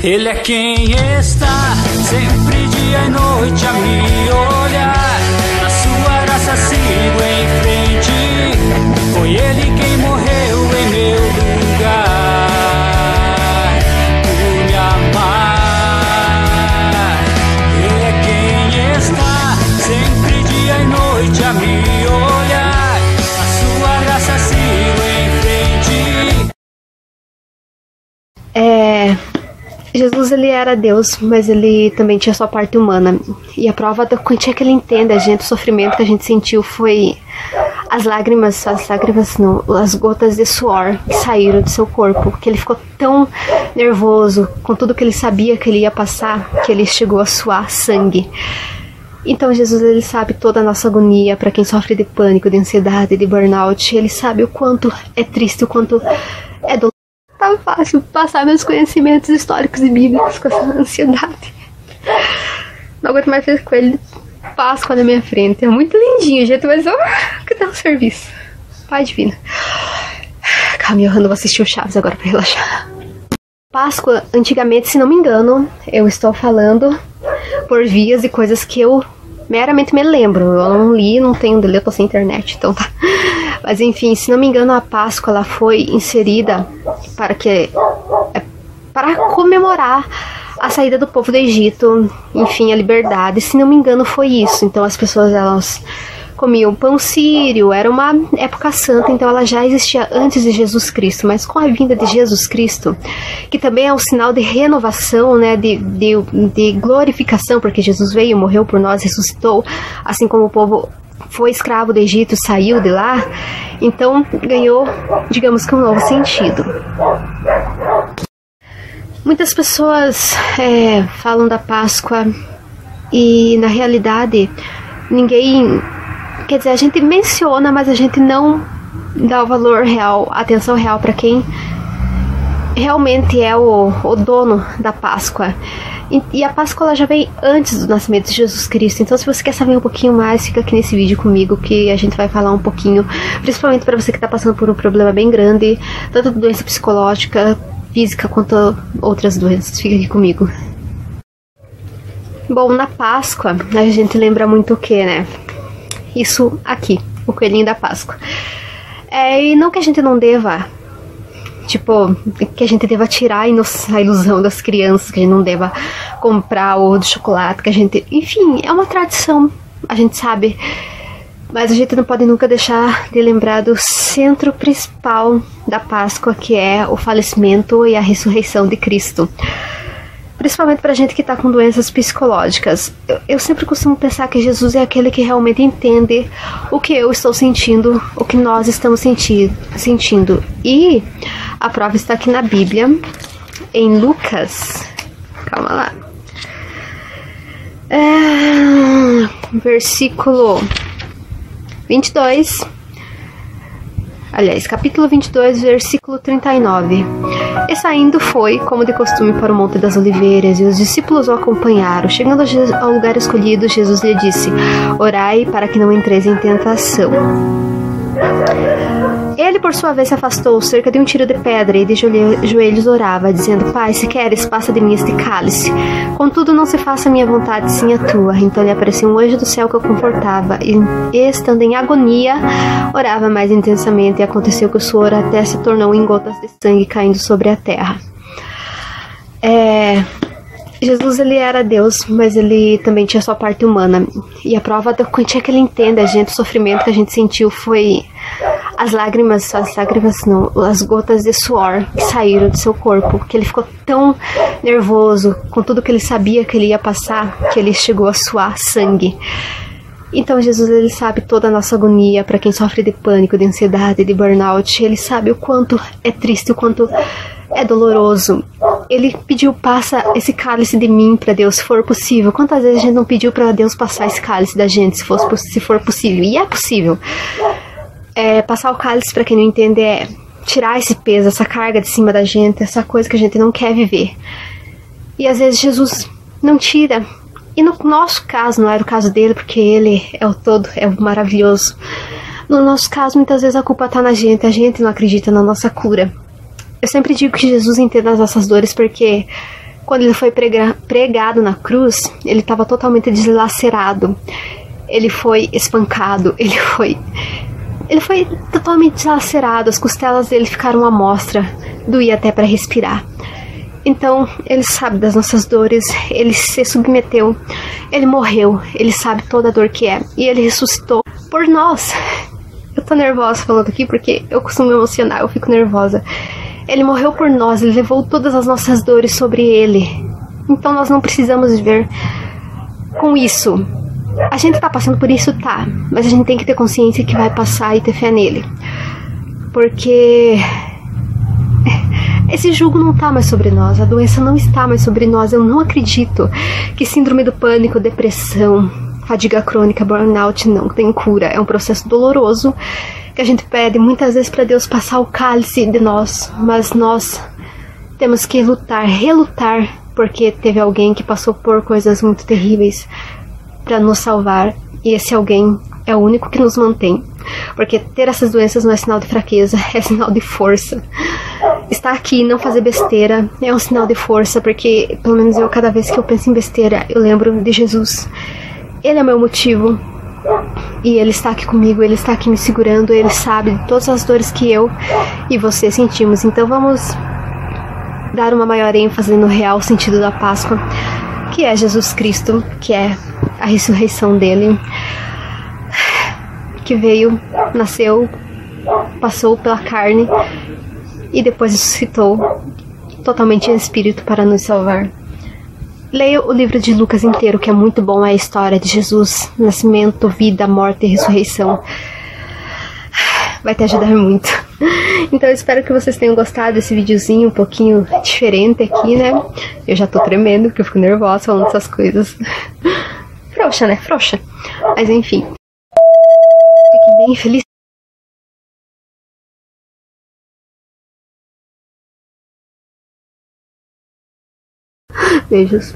Ele é quem está sempre dia e noite a me olhar. Na sua graça sigo em frente. Foi Ele quem morreu em meu lugar, por me amar. Ele é quem está sempre dia e noite a me olhar. Na sua graça sigo em frente. Jesus, ele era Deus, mas ele também tinha sua parte humana. E a prova da quantia que ele entende a gente, o sofrimento que a gente sentiu foi as lágrimas não, as gotas de suor que saíram do seu corpo, que ele ficou tão nervoso com tudo que ele sabia que ele ia passar, que ele chegou a suar sangue. Então Jesus, ele sabe toda a nossa agonia. Para quem sofre de pânico, de ansiedade, de burnout, ele sabe o quanto é triste, o quanto é doloroso. Tá fácil passar meus conhecimentos históricos e bíblicos com essa ansiedade. Não aguento mais ver com ele Páscoa na minha frente. É muito lindinho o jeito, mas que dá um serviço. Pai divino. Calma, eu vou assistir o Chaves agora pra relaxar. Páscoa, antigamente, se não me engano, eu estou falando por vias e coisas que eu meramente me lembro. Eu não li, não tenho dele, eu tô sem internet, então tá. Mas enfim, se não me engano, a Páscoa ela foi inserida para comemorar a saída do povo do Egito, enfim, a liberdade. Se não me engano, foi isso. Então as pessoas, elas comiam pão sírio, era uma época santa, então ela já existia antes de Jesus Cristo, mas com a vinda de Jesus Cristo, que também é um sinal de renovação, né, de glorificação, porque Jesus veio, morreu por nós, ressuscitou, assim como o povo foi escravo do Egito, saiu de lá, então ganhou, digamos que um novo sentido. Muitas pessoas falam da Páscoa e na realidade ninguém, quer dizer, a gente menciona, mas a gente não dá o valor real, a atenção real para quem realmente é o dono da Páscoa. E a Páscoa ela já vem antes do nascimento de Jesus Cristo. Então se você quer saber um pouquinho mais, fica aqui nesse vídeo comigo, que a gente vai falar um pouquinho, principalmente para você que está passando por um problema bem grande, tanto doença psicológica, física, quanto outras doenças. Fica aqui comigo. Bom, na Páscoa a gente lembra muito o que, né? Isso aqui, o coelhinho da Páscoa. E não que a gente não deva, tipo, que a gente deva tirar a ilusão das crianças, que a gente não deva comprar o de chocolate, que a gente, enfim, é uma tradição, a gente sabe, mas a gente não pode nunca deixar de lembrar do centro principal da Páscoa, que é o falecimento e a ressurreição de Cristo. Principalmente pra gente que tá com doenças psicológicas. Eu sempre costumo pensar que Jesus é aquele que realmente entende o que eu estou sentindo, o que nós estamos sentindo. E a prova está aqui na Bíblia, em Lucas. Calma lá. Versículo 22. Aliás, capítulo 22, versículo 39. E saindo foi, como de costume, para o Monte das Oliveiras, e os discípulos o acompanharam. Chegando ao lugar escolhido, Jesus lhe disse: orai para que não entreis em tentação. Ele, por sua vez, se afastou cerca de um tiro de pedra e de joelhos orava, dizendo: Pai, se queres, passa de mim este cálice. Contudo, não se faça a minha vontade, sim a tua. Então lhe apareceu um anjo do céu que o confortava, e estando em agonia, orava mais intensamente, e aconteceu que o suor até se tornou em gotas de sangue caindo sobre a terra. Jesus, ele era Deus, mas ele também tinha sua parte humana. E a prova da quantia que ele entende a gente, o sofrimento que a gente sentiu foi as lágrimas não, as gotas de suor que saíram do seu corpo, que ele ficou tão nervoso com tudo que ele sabia que ele ia passar, que ele chegou a suar sangue. Então Jesus, ele sabe toda a nossa agonia. Para quem sofre de pânico, de ansiedade, de burnout, ele sabe o quanto é triste, o quanto é doloroso. Ele pediu: passa esse cálice de mim para Deus, se for possível. Quantas vezes a gente não pediu para Deus passar esse cálice da gente, se for possível? E é possível. Passar o cálice, para quem não entende, é tirar esse peso, essa carga de cima da gente, essa coisa que a gente não quer viver. E às vezes Jesus não tira. E no nosso caso, não era o caso dele, porque ele é o todo, é o maravilhoso. No nosso caso, muitas vezes a culpa está na gente, a gente não acredita na nossa cura. Eu sempre digo que Jesus entende as nossas dores, porque Quando ele foi pregado na cruz, ele estava totalmente deslacerado. Ele foi espancado, ele foi totalmente deslacerado. As costelas dele ficaram à mostra, doía até para respirar. Então, ele sabe das nossas dores, ele se submeteu, ele morreu, ele sabe toda a dor que é, e ele ressuscitou por nós. Eu tô nervosa falando aqui porque eu costumo me emocionar, eu fico nervosa. Ele morreu por nós, ele levou todas as nossas dores sobre ele. Então nós não precisamos viver com isso. A gente tá passando por isso, tá, mas a gente tem que ter consciência que vai passar e ter fé nele. Porque esse jugo não tá mais sobre nós, a doença não está mais sobre nós. Eu não acredito que síndrome do pânico, depressão, fadiga crônica, burnout não tem cura. É um processo doloroso que a gente pede muitas vezes para Deus passar o cálice de nós, mas nós temos que lutar, relutar, porque teve alguém que passou por coisas muito terríveis para nos salvar, e esse alguém é o único que nos mantém, porque ter essas doenças não é sinal de fraqueza, é sinal de força. Estar aqui e não fazer besteira é um sinal de força, porque pelo menos eu, cada vez que eu penso em besteira, eu lembro de Jesus. Ele é meu motivo, e Ele está aqui comigo, Ele está aqui me segurando, Ele sabe de todas as dores que eu e você sentimos. Então vamos dar uma maior ênfase no real sentido da Páscoa, que é Jesus Cristo, que é a ressurreição dele, que veio, nasceu, passou pela carne e depois ressuscitou totalmente em espírito para nos salvar. Leia o livro de Lucas inteiro, que é muito bom, é a história de Jesus, nascimento, vida, morte e ressurreição. Vai te ajudar muito. Então eu espero que vocês tenham gostado desse videozinho um pouquinho diferente aqui, né? Eu já tô tremendo, porque eu fico nervosa falando essas coisas. Frouxa, né? Frouxa. Mas enfim. Fique bem feliz. Beijos.